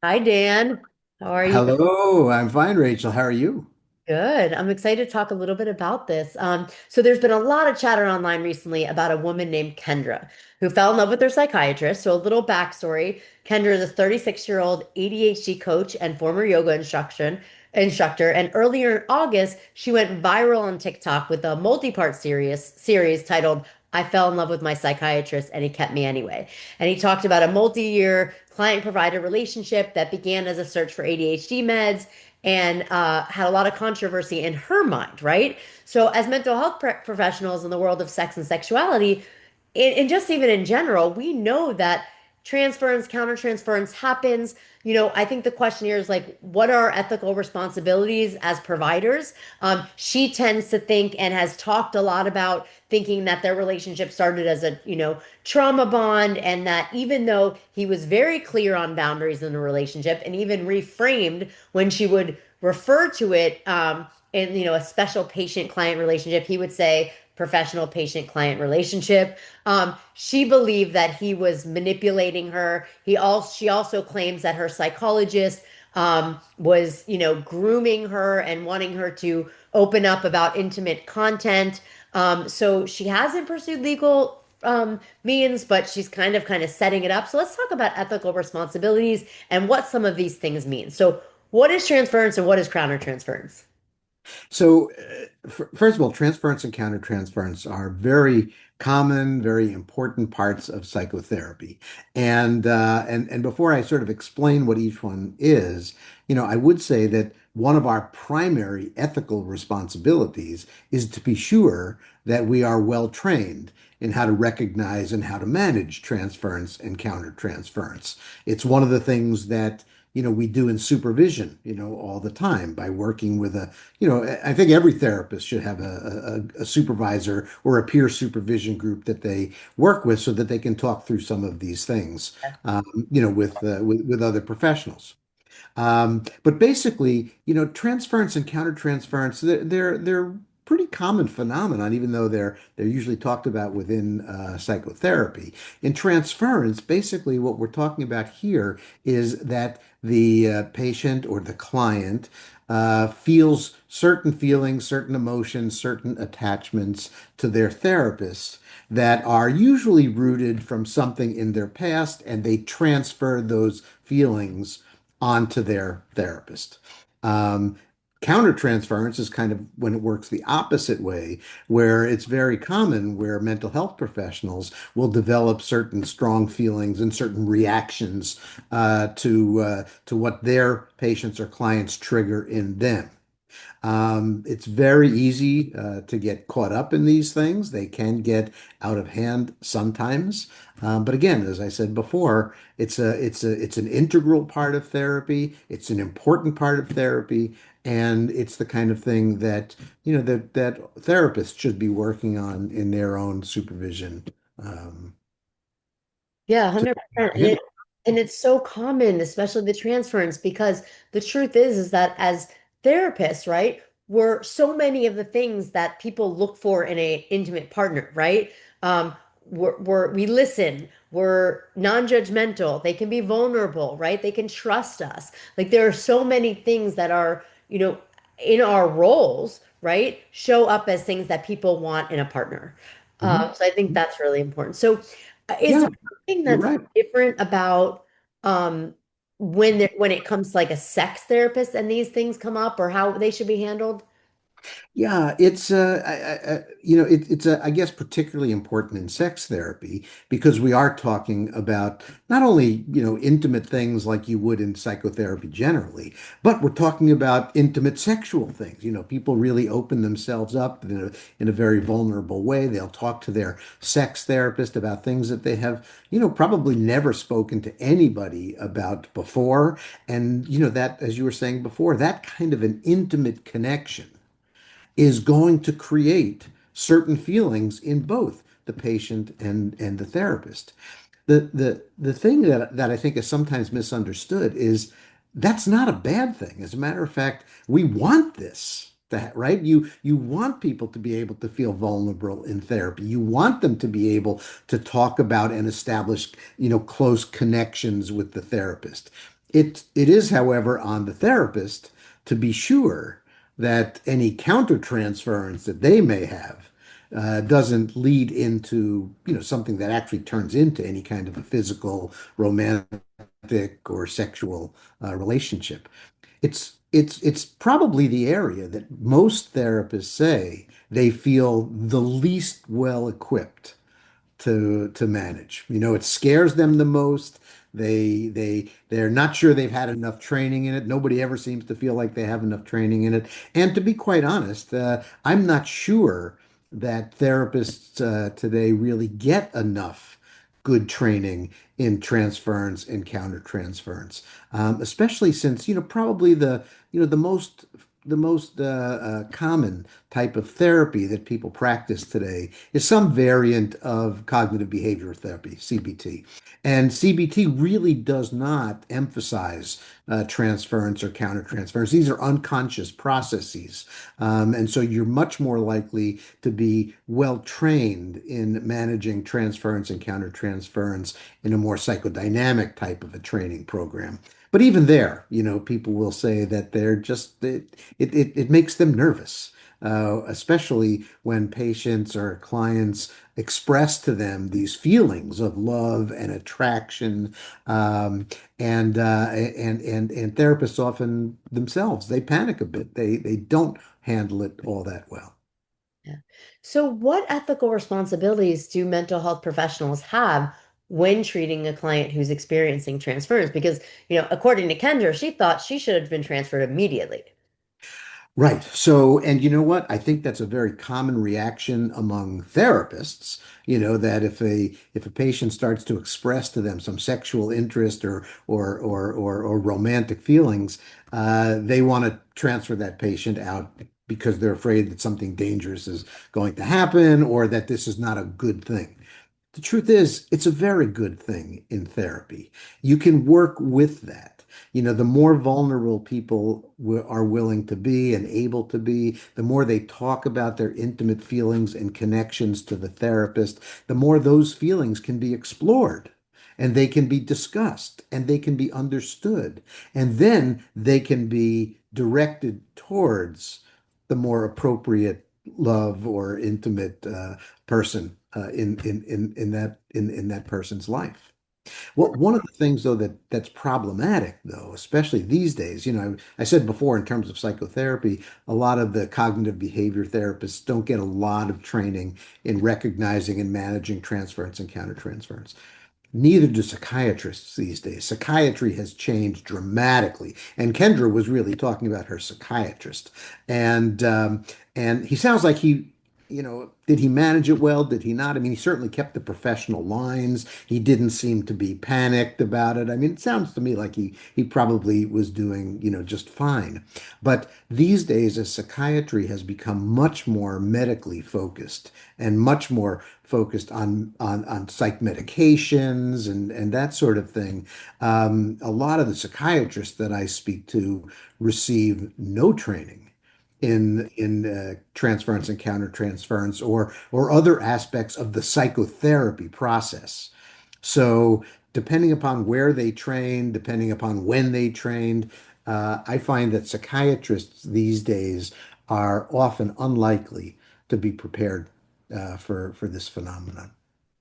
Hi, Dan. How are you? Hello, I'm fine, Rachel. How are you? Good. I'm excited to talk a little bit about this. So there's been a lot of chatter online recently about a woman named Kendra who fell in love with her psychiatrist. So a little backstory. Kendra is a 36-year-old ADHD coach and former yoga instructor. And earlier in August, she went viral on TikTok with a multi-part series titled I Fell in Love with My Psychiatrist and He Kept Me Anyway. And he talked about a multi-year client-provider relationship that began as a search for ADHD meds and had a lot of controversy in her mind, right? So, as mental health professionals in the world of sex and sexuality, and just even in general, we know that transference, countertransference happens. I think the question here is like, what are our ethical responsibilities as providers? She tends to think and has talked a lot about thinking that their relationship started as a, trauma bond, and that even though he was very clear on boundaries in the relationship and even reframed when she would refer to it in, a special patient client relationship, he would say, professional patient client relationship. She believed that he was manipulating her. She also claims that her psychologist was, grooming her and wanting her to open up about intimate content. So she hasn't pursued legal means, but she's kind of setting it up. So let's talk about ethical responsibilities and what some of these things mean. So what is transference and what is countertransference? So, first of all, transference and countertransference are very common, very important parts of psychotherapy. And before I sort of explain what each one is, I would say that one of our primary ethical responsibilities is to be sure that we are well trained in how to recognize and how to manage transference and countertransference. It's one of the things that we do in supervision, all the time by working with I think every therapist should have a supervisor or a peer supervision group that they work with so that they can talk through some of these things, with other professionals. But basically, transference and countertransference, they're pretty common phenomenon, even though they're usually talked about within psychotherapy. In transference, basically what we're talking about here is that the patient or the client feels certain feelings, certain emotions, certain attachments to their therapist that are usually rooted from something in their past, and they transfer those feelings onto their therapist. Um, Countertransference is kind of when it works the opposite way, where it's very common where mental health professionals will develop certain strong feelings and certain reactions to what their patients or clients trigger in them. It's very easy to get caught up in these things. They can get out of hand sometimes. But again, as I said before, it's an integral part of therapy. It's an important part of therapy, and it's the kind of thing that that therapists should be working on in their own supervision. Um, Yeah, to 100%. And handle. it's so common, especially the transference, because the truth is that as therapists, right, we're so many of the things that people look for in a intimate partner, right? We listen, we're non-judgmental, they can be vulnerable, right? They can trust us. Like there are so many things that are, in our roles, right, show up as things that people want in a partner. Mhm. So I think that's really important. So is Yeah, there something you're that's right. different about um when it comes to like a sex therapist and these things come up or how they should be handled? Yeah, it's it's I guess particularly important in sex therapy because we are talking about not only, intimate things like you would in psychotherapy generally, but we're talking about intimate sexual things. People really open themselves up in a very vulnerable way. They'll talk to their sex therapist about things that they have, probably never spoken to anybody about before. And, that, as you were saying before, that kind of an intimate connection is going to create certain feelings in both the patient and the therapist. The thing that I think is sometimes misunderstood is that's not a bad thing. As a matter of fact, we want this. Right? You want people to be able to feel vulnerable in therapy. You want them to be able to talk about and establish, close connections with the therapist. It is, however, on the therapist to be sure that any countertransference that they may have doesn't lead into, something that actually turns into any kind of a physical, romantic, or sexual relationship. It's probably the area that most therapists say they feel the least well equipped to manage. It scares them the most. They're not sure they've had enough training in it. Nobody ever seems to feel like they have enough training in it. And to be quite honest, I'm not sure that therapists today really get enough good training in transference and countertransference, especially since probably the most common type of therapy that people practice today is some variant of cognitive behavioral therapy, CBT. And CBT really does not emphasize transference or countertransference. These are unconscious processes. And so you're much more likely to be well trained in managing transference and countertransference in a more psychodynamic type of a training program. But even there, people will say that it makes them nervous, especially when patients or clients express to them these feelings of love and attraction, and therapists often themselves they panic a bit. They don't handle it all that well. Yeah. So, what ethical responsibilities do mental health professionals have when treating a client who's experiencing transference? Because, according to Kendra, she thought she should have been transferred immediately. Right. So, and you know what? I think that's a very common reaction among therapists, that if a patient starts to express to them some sexual interest or romantic feelings, they want to transfer that patient out because they're afraid that something dangerous is going to happen or that this is not a good thing. The truth is, it's a very good thing in therapy. You can work with that. The more vulnerable people are willing to be and able to be, the more they talk about their intimate feelings and connections to the therapist, the more those feelings can be explored and they can be discussed and they can be understood. And then they can be directed towards the more appropriate love or intimate person in that person's life. Well, one of the things though that's problematic though, especially these days, I said before in terms of psychotherapy, a lot of the cognitive behavior therapists don't get a lot of training in recognizing and managing transference and countertransference. Neither do psychiatrists these days. Psychiatry has changed dramatically, and Kendra was really talking about her psychiatrist. And he sounds like did he manage it well? Did he not? I mean, he certainly kept the professional lines. He didn't seem to be panicked about it. I mean, it sounds to me like he probably was doing, just fine. But these days, as psychiatry has become much more medically focused and much more focused on psych medications and that sort of thing. A lot of the psychiatrists that I speak to receive no training in transference and countertransference or other aspects of the psychotherapy process. So depending upon where they trained, depending upon when they trained, I find that psychiatrists these days are often unlikely to be prepared for this phenomenon.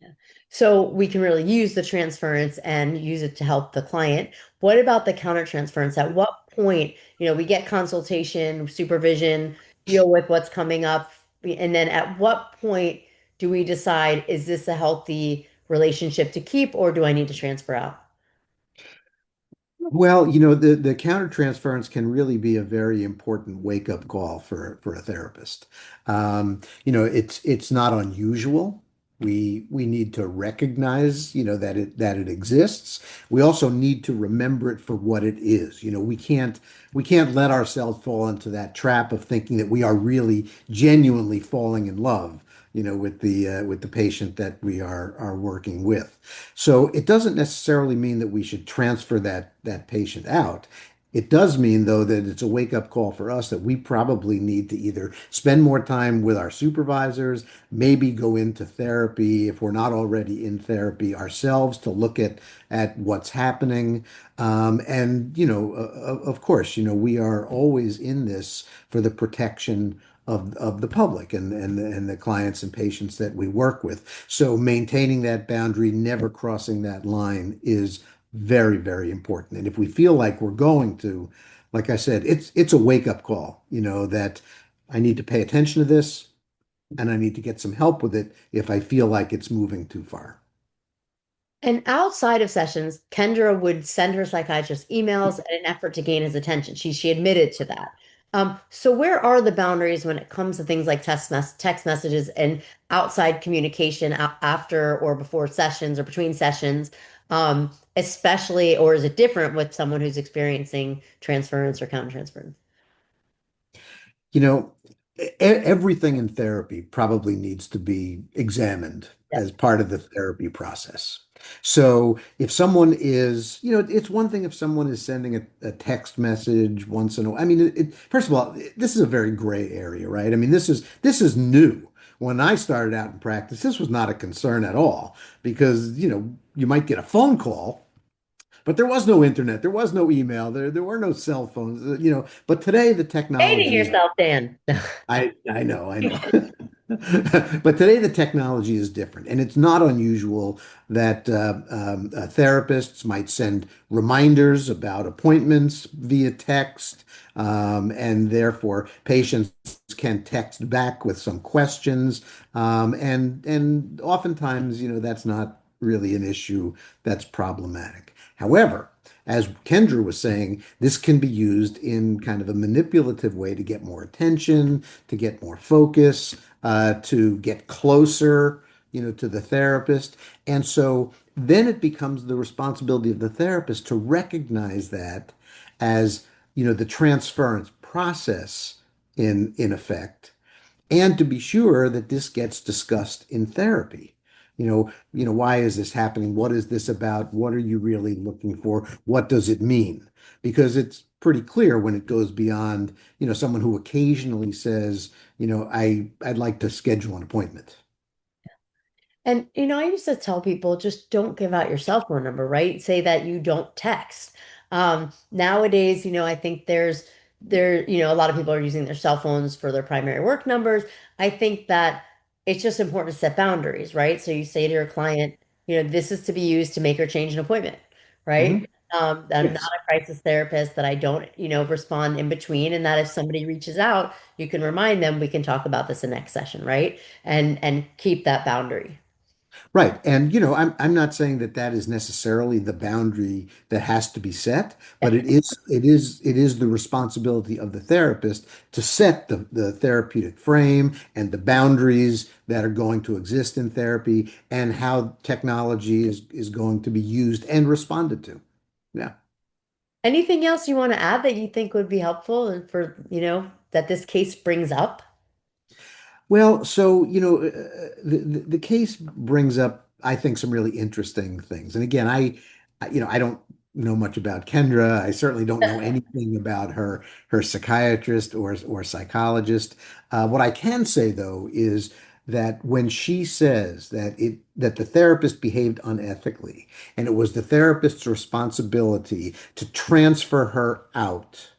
Yeah. So we can really use the transference and use it to help the client. What about the countertransference? At what point, we get consultation, supervision, deal with what's coming up, and then at what point do we decide, is this a healthy relationship to keep or do I need to transfer out? Well, the countertransference can really be a very important wake-up call for a therapist. It's not unusual. We need to recognize, that it exists. We also need to remember it for what it is. We can't let ourselves fall into that trap of thinking that we are really genuinely falling in love, with the patient that we are working with. So it doesn't necessarily mean that we should transfer that patient out. It does mean, though, that it's a wake-up call for us that we probably need to either spend more time with our supervisors, maybe go into therapy if we're not already in therapy ourselves to look at what's happening. And, of course, we are always in this for the protection of the public and the clients and patients that we work with. So maintaining that boundary, never crossing that line is very, very important. And if we feel like we're going to, like I said, it's a wake-up call, that I need to pay attention to this and I need to get some help with it if I feel like it's moving too far. And outside of sessions, Kendra would send her psychiatrist emails in an effort to gain his attention. She admitted to that. So where are the boundaries when it comes to things like text messages and outside communication after or before sessions or between sessions, especially, or is it different with someone who's experiencing transference or countertransference? You know, everything in therapy probably needs to be examined Yes. as part of the therapy process. So if someone is, it's one thing if someone is sending a text message once in a while. I mean, first of all, this is a very gray area, right? I mean, this is new. When I started out in practice, this was not a concern at all because, you might get a phone call, but there was no internet, there was no email, there were no cell phones, but today the Dating technology is yourself, Dan. I know, I know. But today the technology is different, and it's not unusual that therapists might send reminders about appointments via text, and therefore patients can text back with some questions, and oftentimes, that's not really an issue that's problematic. However, as Kendra was saying, this can be used in kind of a manipulative way to get more attention, to get more focus, to get closer, to the therapist. And so then it becomes the responsibility of the therapist to recognize that as, the transference process in effect, and to be sure that this gets discussed in therapy. Why is this happening? What is this about? What are you really looking for? What does it mean? Because it's pretty clear when it goes beyond, someone who occasionally says, I'd like to schedule an appointment. And I used to tell people just don't give out your cell phone number, right? Say that you don't text. Nowadays, I think a lot of people are using their cell phones for their primary work numbers. I think that it's just important to set boundaries, right? So you say to your client, this is to be used to make or change an appointment, right? Mhm. I'm not Yes. a crisis therapist, that I don't, respond in between, and that if somebody reaches out, you can remind them we can talk about this in next session, right? And keep that boundary. Right. And, I'm not saying that that is necessarily the boundary that has to be set, but it is the responsibility of the therapist to set the therapeutic frame and the boundaries that are going to exist in therapy and how technology is going to be used and responded to. Yeah. Anything else you want to add that you think would be helpful and for, that this case brings up? Well, so, the case brings up, I think, some really interesting things. And again, I don't know much about Kendra. I certainly don't know anything about her psychiatrist or psychologist. What I can say, though, is that when she says that the therapist behaved unethically, and it was the therapist's responsibility to transfer her out,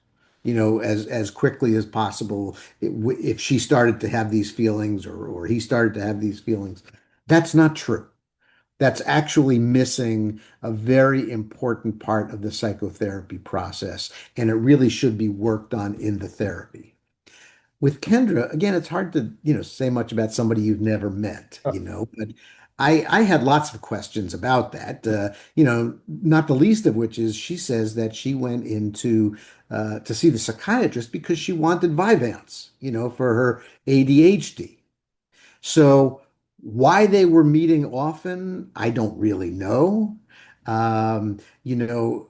as quickly as possible, if she started to have these feelings or he started to have these feelings. That's not true. That's actually missing a very important part of the psychotherapy process, and it really should be worked on in the therapy. With Kendra, again, it's hard to, say much about somebody you've never met, but I had lots of questions about that, not the least of which is she says that she went into to see the psychiatrist because she wanted Vyvanse, for her ADHD. So why they were meeting often, I don't really know. Um, you know,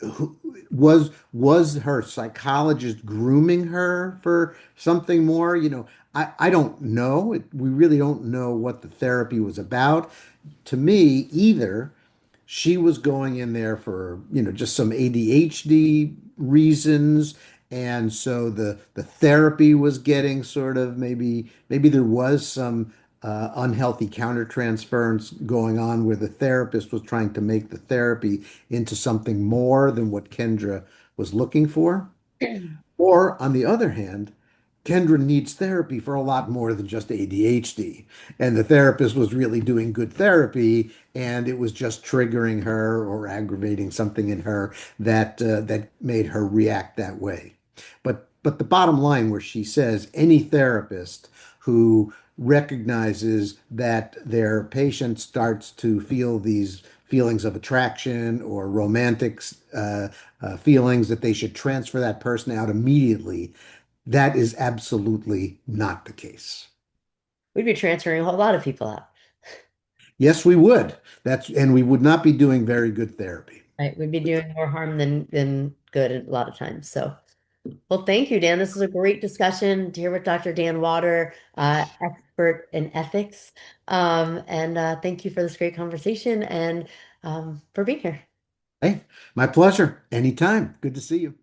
who, was her psychologist grooming her for something more? I don't know. We really don't know what the therapy was about. To me, either she was going in there for, just some ADHD reasons. And so the therapy was getting sort of maybe there was some unhealthy countertransference going on where the therapist was trying to make the therapy into something more than what Kendra was looking for. Or on the other hand, Kendra needs therapy for a lot more than just ADHD. And the therapist was really doing good therapy, and it was just triggering her or aggravating something in her that made her react that way. But the bottom line, where she says any therapist who recognizes that their patient starts to feel these feelings of attraction or romantic feelings, that they should transfer that person out immediately. That is absolutely not the case. We'd be transferring a whole lot of people out, Yes, we would. And we would not be doing very good therapy. right? We'd be doing more harm than good a lot of times. So, well, thank you, Dan. This was a great discussion here with Dr. Dan Water, expert in ethics. And thank you for this great conversation and for being here. Hey, my pleasure. Anytime. Good to see you.